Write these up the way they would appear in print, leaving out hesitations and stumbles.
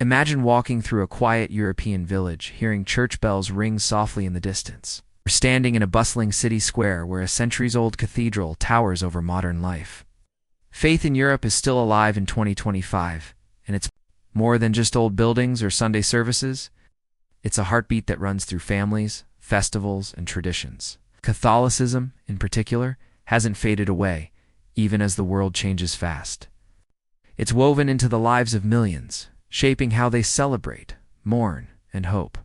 Imagine walking through a quiet European village, hearing church bells ring softly in the distance, or standing in a bustling city square where a centuries-old cathedral towers over modern life. Faith in Europe is still alive in 2025, and it's more than just old buildings or Sunday services. It's a heartbeat that runs through families, festivals, and traditions. Catholicism, in particular, hasn't faded away, even as the world changes fast. It's woven into the lives of millions, shaping how they celebrate, mourn, and hope.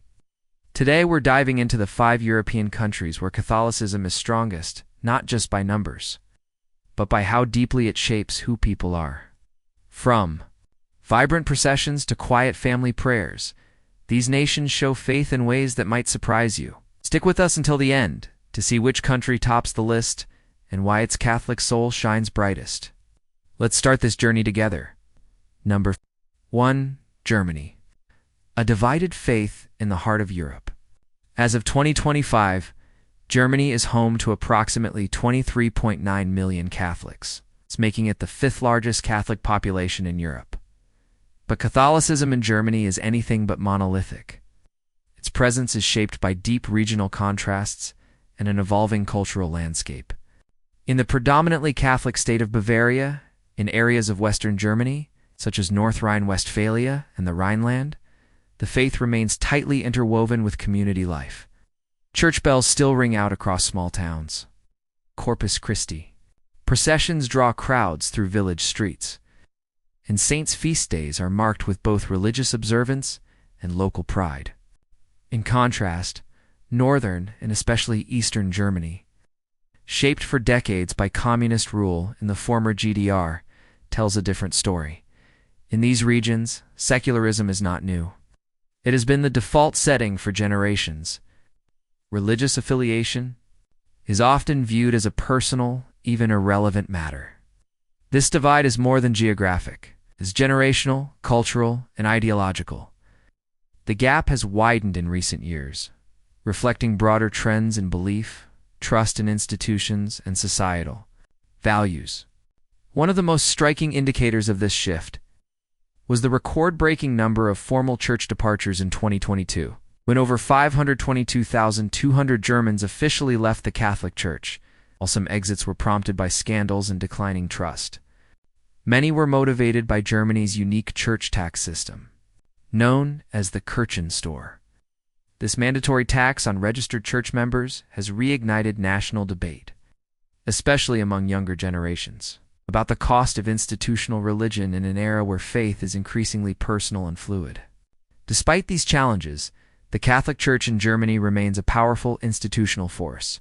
Today we're diving into the 5 European countries where Catholicism is strongest, not just by numbers, but by how deeply it shapes who people are. From vibrant processions to quiet family prayers, these nations show faith in ways that might surprise you. Stick with us until the end to see which country tops the list and why its Catholic soul shines brightest. Let's start this journey together. Number 1. Germany. A divided faith in the heart of Europe. As of 2025, Germany is home to approximately 23.9 million Catholics. It's making it the 5th largest Catholic population in Europe. But Catholicism in Germany is anything but monolithic. Its presence is shaped by deep regional contrasts and an evolving cultural landscape. In the predominantly Catholic state of Bavaria, in areas of Western Germany, such as North Rhine-Westphalia and the Rhineland, the faith remains tightly interwoven with community life. Church bells still ring out across small towns. Corpus Christi. Processions draw crowds through village streets, and saints' feast days are marked with both religious observance and local pride. In contrast, northern and especially eastern Germany, shaped for decades by communist rule in the former GDR, tells a different story. In these regions, secularism is not new. It has been the default setting for generations. Religious affiliation is often viewed as a personal, even irrelevant matter. This divide is more than geographic. It is generational, cultural, and ideological. The gap has widened in recent years, reflecting broader trends in belief, trust in institutions, and societal values. One of the most striking indicators of this shift was the record-breaking number of formal church departures in 2022, when over 522,200 Germans officially left the Catholic Church, while some exits were prompted by scandals and declining trust. Many were motivated by Germany's unique church tax system, known as the Kirchensteuer. This mandatory tax on registered church members has reignited national debate, especially among younger generations, about the cost of institutional religion in an era where faith is increasingly personal and fluid. Despite these challenges, the Catholic Church in Germany remains a powerful institutional force.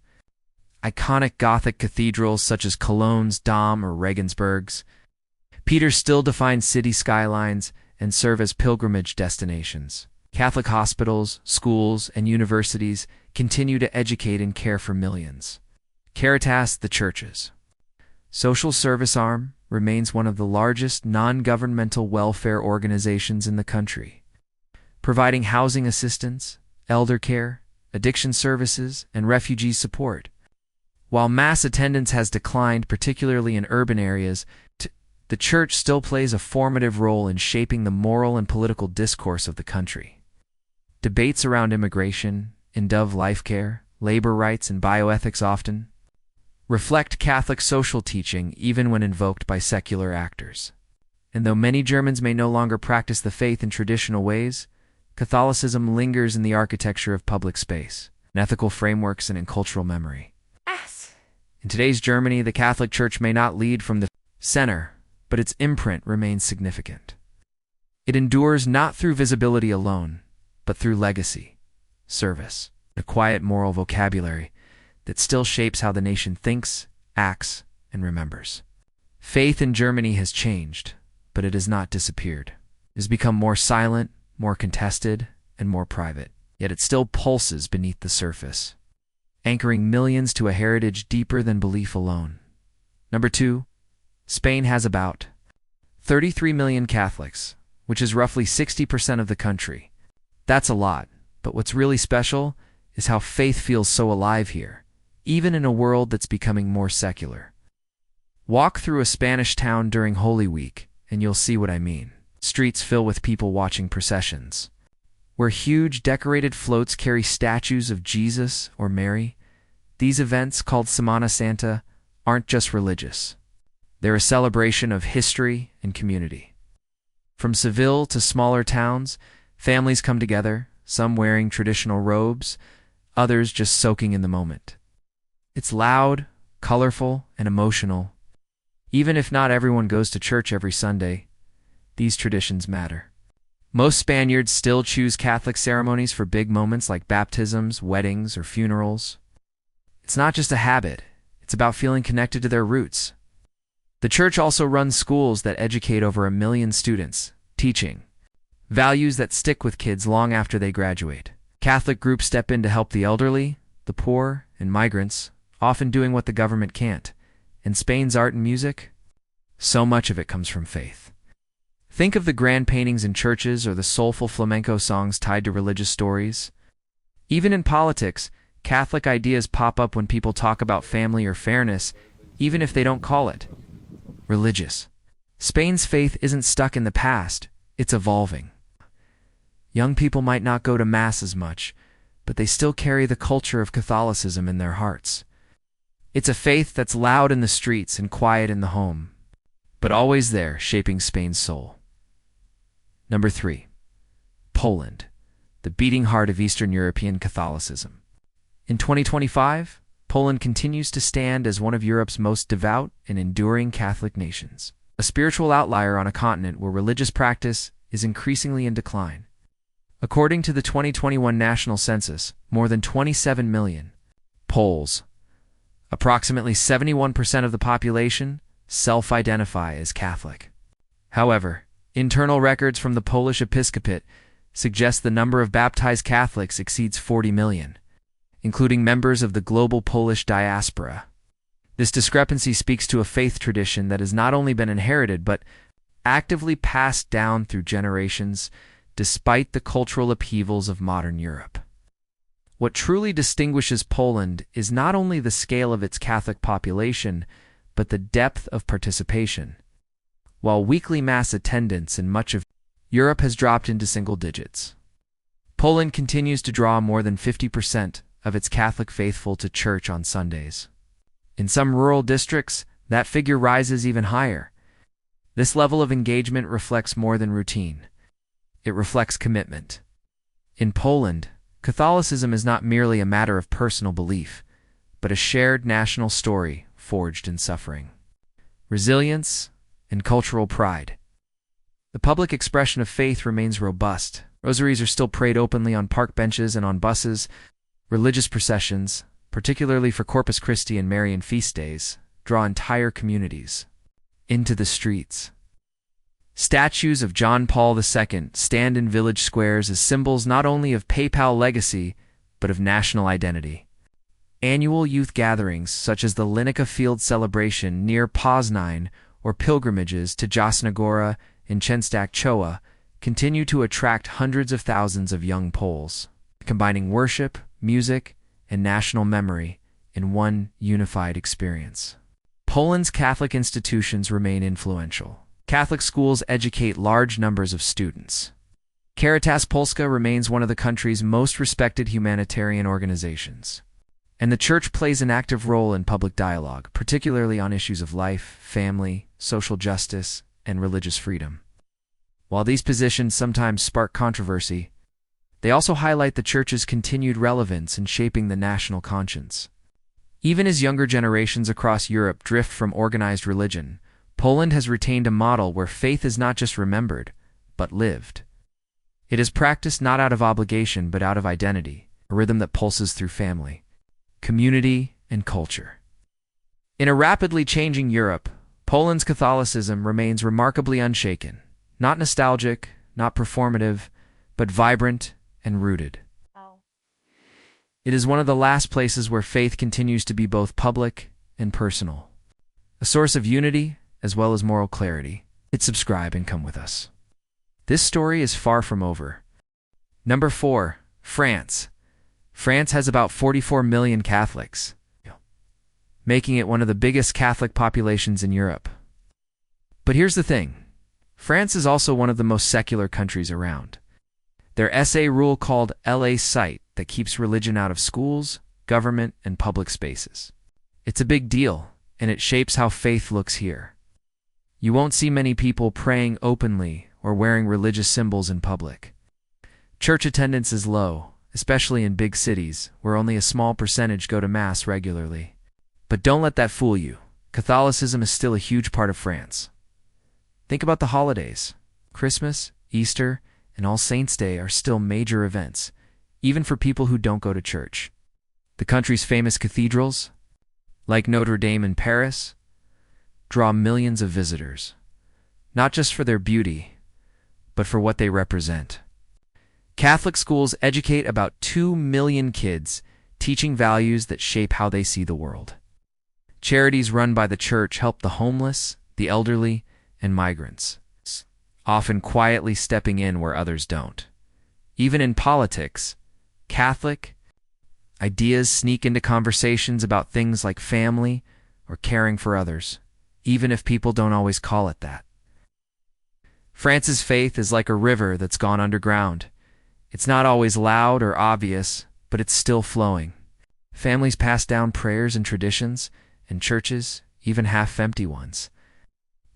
Iconic Gothic cathedrals such as Cologne's Dom or Regensburg's Peter still define city skylines and serve as pilgrimage destinations. Catholic hospitals, schools, and universities continue to educate and care for millions. Caritas, the church's social service arm, remains one of the largest non-governmental welfare organizations in the country, providing housing assistance, elder care, addiction services, and refugee support. While mass attendance has declined, particularly in urban areas, the church still plays a formative role in shaping the moral and political discourse of the country. Debates around immigration, end-of life care, labor rights, and bioethics often reflect Catholic social teaching even when invoked by secular actors. And though many Germans may no longer practice the faith in traditional ways, Catholicism lingers in the architecture of public space, in ethical frameworks, and in cultural memory. In today's Germany, the Catholic Church may not lead from the center, but its imprint remains significant. It endures not through visibility alone, but through legacy, service, a quiet moral vocabulary that still shapes how the nation thinks, acts, and remembers. Faith in Germany has changed, but it has not disappeared. It has become more silent, more contested, and more private, yet it still pulses beneath the surface, anchoring millions to a heritage deeper than belief alone. Number 2, Spain has about 33 million Catholics, which is roughly 60% of the country. That's a lot, but what's really special is how faith feels so alive here, even in a world that's becoming more secular. Walk through a Spanish town during Holy Week, and you'll see what I mean. streets fill with people watching processions. Where huge decorated floats carry statues of Jesus or Mary, these events, called Semana Santa, aren't just religious. They're a celebration of history and community. From Seville to smaller towns, families come together, some wearing traditional robes, others just soaking in the moment. It's loud, colorful, and emotional. Even if not everyone goes to church every Sunday, these traditions matter. Most Spaniards still choose Catholic ceremonies for big moments like baptisms, weddings, or funerals. It's not just a habit, it's about feeling connected to their roots. The church also runs schools that educate over 1 million students, teaching values that stick with kids long after they graduate. Catholic groups step in to help the elderly, the poor, and migrants, often doing what the government can't. And Spain's art and music? So much of it comes from faith. Think of the grand paintings in churches or the soulful flamenco songs tied to religious stories. Even in politics, Catholic ideas pop up when people talk about family or fairness, even if they don't call it religious. Spain's faith isn't stuck in the past, it's evolving. Young people might not go to Mass as much, but they still carry the culture of Catholicism in their hearts. It's a faith that's loud in the streets and quiet in the home, but always there, shaping Spain's soul. Number 3. Poland, the beating heart of Eastern European Catholicism. In 2025, Poland continues to stand as one of Europe's most devout and enduring Catholic nations, a spiritual outlier on a continent where religious practice is increasingly in decline. According to the 2021 national census, more than 27 million Poles, approximately 71% of the population, self-identify as Catholic. However, internal records from the Polish episcopate suggest the number of baptized Catholics exceeds 40 million, including members of the global Polish diaspora. This discrepancy speaks to a faith tradition that has not only been inherited but actively passed down through generations, despite the cultural upheavals of modern Europe. What truly distinguishes Poland is not only the scale of its Catholic population, but the depth of participation. While weekly Mass attendance in much of Europe has dropped into single digits, Poland continues to draw more than 50% of its Catholic faithful to church on Sundays. In some rural districts, that figure rises even higher. This level of engagement reflects more than routine. It reflects commitment. In Poland, Catholicism is not merely a matter of personal belief, but a shared national story forged in suffering, resilience, and cultural pride. The public expression of faith remains robust. Rosaries are still prayed openly on park benches and on buses. Religious processions, particularly for Corpus Christi and Marian feast days, draw entire communities into the streets. Statues of John Paul II stand in village squares as symbols not only of papal legacy, but of national identity. Annual youth gatherings, such as the Linica Field celebration near Poznań or pilgrimages to Jasna Góra in Częstochowa, continue to attract hundreds of thousands of young Poles, combining worship, music, and national memory in one unified experience. Poland's Catholic institutions remain influential. Catholic schools educate large numbers of students. Caritas Polska remains one of the country's most respected humanitarian organizations. And the Church plays an active role in public dialogue, particularly on issues of life, family, social justice, and religious freedom. While these positions sometimes spark controversy, they also highlight the Church's continued relevance in shaping the national conscience. Even as younger generations across Europe drift from organized religion, Poland has retained a model where faith is not just remembered, but lived. It is practiced not out of obligation, but out of identity, a rhythm that pulses through family, community, and culture. In a rapidly changing Europe, Poland's Catholicism remains remarkably unshaken, not nostalgic, not performative, but vibrant and rooted. It is one of the last places where faith continues to be both public and personal, a source of unity as well as moral clarity. Hit subscribe and come with us. This story is far from over. Number 4, France. France has about 44 million Catholics, making it one of the biggest Catholic populations in Europe. But here's the thing. France is also one of the most secular countries around. Their essay rule called La Cite that keeps religion out of schools, government, and public spaces. It's a big deal, and it shapes how faith looks here. You won't see many people praying openly or wearing religious symbols in public. Church attendance is low, especially in big cities, where only a small percentage go to Mass regularly. But don't let that fool you. Catholicism is still a huge part of France. Think about the holidays. Christmas, Easter, and All Saints' Day are still major events, even for people who don't go to church. The country's famous cathedrals, like Notre Dame in Paris, draw millions of visitors, not just for their beauty, but for what they represent. Catholic schools educate about 2 million kids, teaching values that shape how they see the world. Charities run by the church help the homeless, the elderly, and migrants, often quietly stepping in where others don't. Even in politics, Catholic ideas sneak into conversations about things like family or caring for others, even if people don't always call it that. France's faith is like a river that's gone underground. It's not always loud or obvious, but it's still flowing. Families pass down prayers and traditions, and churches, even half-empty ones,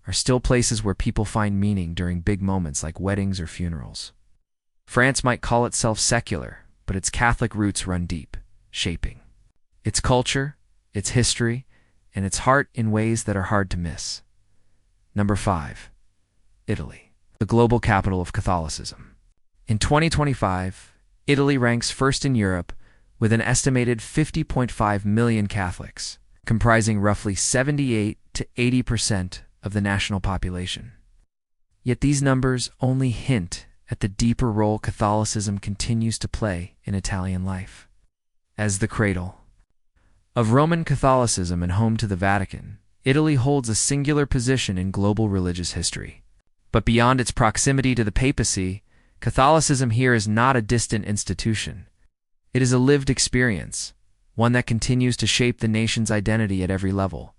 are still places where people find meaning during big moments like weddings or funerals. France might call itself secular, but its Catholic roots run deep, shaping its culture, its history, and its heart in ways that are hard to miss. Number 5. Italy, the global capital of Catholicism. In 2025, Italy ranks first in Europe with an estimated 50.5 million Catholics, comprising roughly 78 to 80% of the national population. Yet these numbers only hint at the deeper role Catholicism continues to play in Italian life. As the cradle of Roman Catholicism and home to the Vatican, Italy holds a singular position in global religious history. But beyond its proximity to the papacy, Catholicism here is not a distant institution. It is a lived experience, one that continues to shape the nation's identity at every level.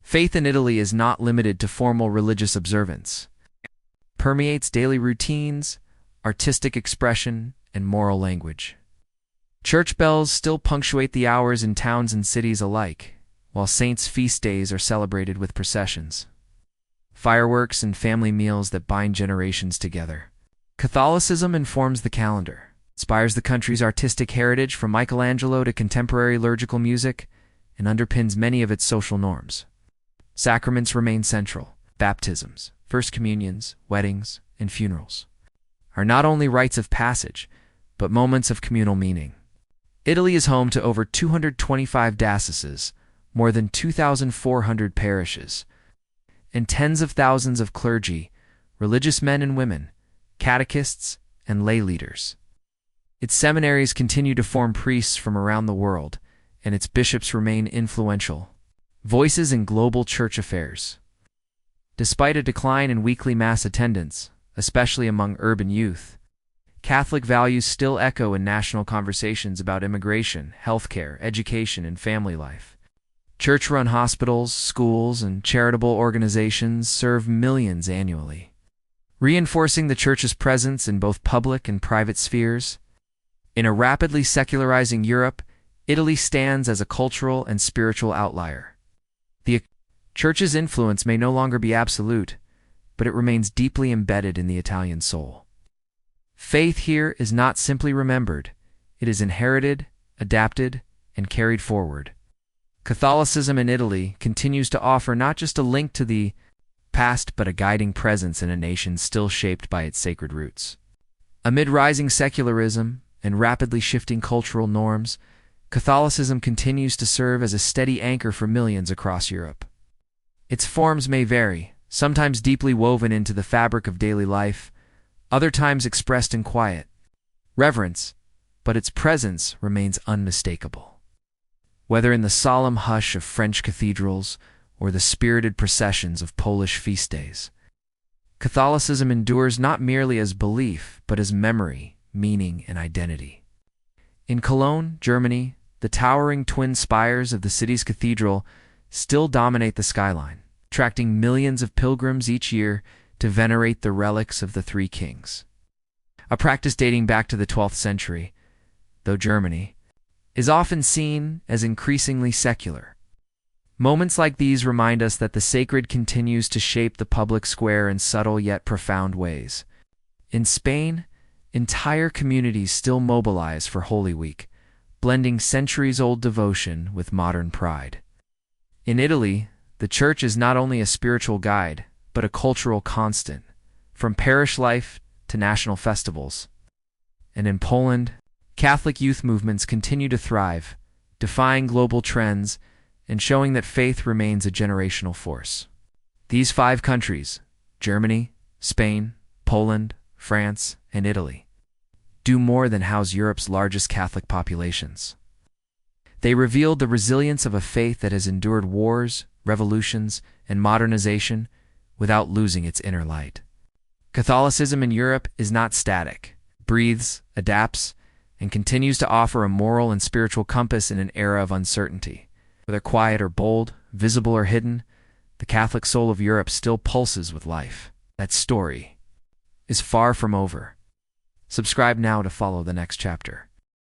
Faith in Italy is not limited to formal religious observance. It permeates daily routines, artistic expression, and moral language. Church bells still punctuate the hours in towns and cities alike, while saints' feast days are celebrated with processions, fireworks, and family meals that bind generations together. Catholicism informs the calendar, inspires the country's artistic heritage from Michelangelo to contemporary liturgical music, and underpins many of its social norms. Sacraments remain central. Baptisms, first communions, weddings, and funerals are not only rites of passage, but moments of communal meaning. Italy is home to over 225 dioceses, more than 2,400 parishes, and tens of thousands of clergy, religious men and women, catechists, and lay leaders. Its seminaries continue to form priests from around the world, and its bishops remain influential voices in global church affairs. Despite a decline in weekly Mass attendance, especially among urban youth, Catholic values still echo in national conversations about immigration, healthcare, education, and family life. Church-run hospitals, schools, and charitable organizations serve millions annually, reinforcing the Church's presence in both public and private spheres. In a rapidly secularizing Europe, Italy stands as a cultural and spiritual outlier. The Church's influence may no longer be absolute, but it remains deeply embedded in the Italian soul. Faith here is not simply remembered, it is inherited, adapted, and carried forward. Catholicism in Italy continues to offer not just a link to the past, but a guiding presence in a nation still shaped by its sacred roots. Amid rising secularism and rapidly shifting cultural norms, Catholicism continues to serve as a steady anchor for millions across Europe. Its forms may vary, sometimes deeply woven into the fabric of daily life, other times expressed in quiet reverence, but its presence remains unmistakable. Whether in the solemn hush of French cathedrals or the spirited processions of Polish feast days, Catholicism endures not merely as belief, but as memory, meaning, and identity. In Cologne, Germany, the towering twin spires of the city's cathedral still dominate the skyline, attracting millions of pilgrims each year to venerate the relics of the Three Kings, a practice dating back to the 12th century, though Germany is often seen as increasingly secular. Moments like these remind us that the sacred continues to shape the public square in subtle yet profound ways. In Spain, entire communities still mobilize for Holy Week, blending centuries-old devotion with modern pride. In Italy, the church is not only a spiritual guide, but a cultural constant, from parish life to national festivals. And in Poland, Catholic youth movements continue to thrive, defying global trends and showing that faith remains a generational force. These 5 countries, Germany, Spain, Poland, France, and Italy, do more than house Europe's largest Catholic populations. They revealed the resilience of a faith that has endured wars, revolutions, and modernization without losing its inner light. Catholicism in Europe is not static, breathes, adapts, and continues to offer a moral and spiritual compass in an era of uncertainty. Whether quiet or bold, visible or hidden, the Catholic soul of Europe still pulses with life. That story is far from over. Subscribe now to follow the next chapter.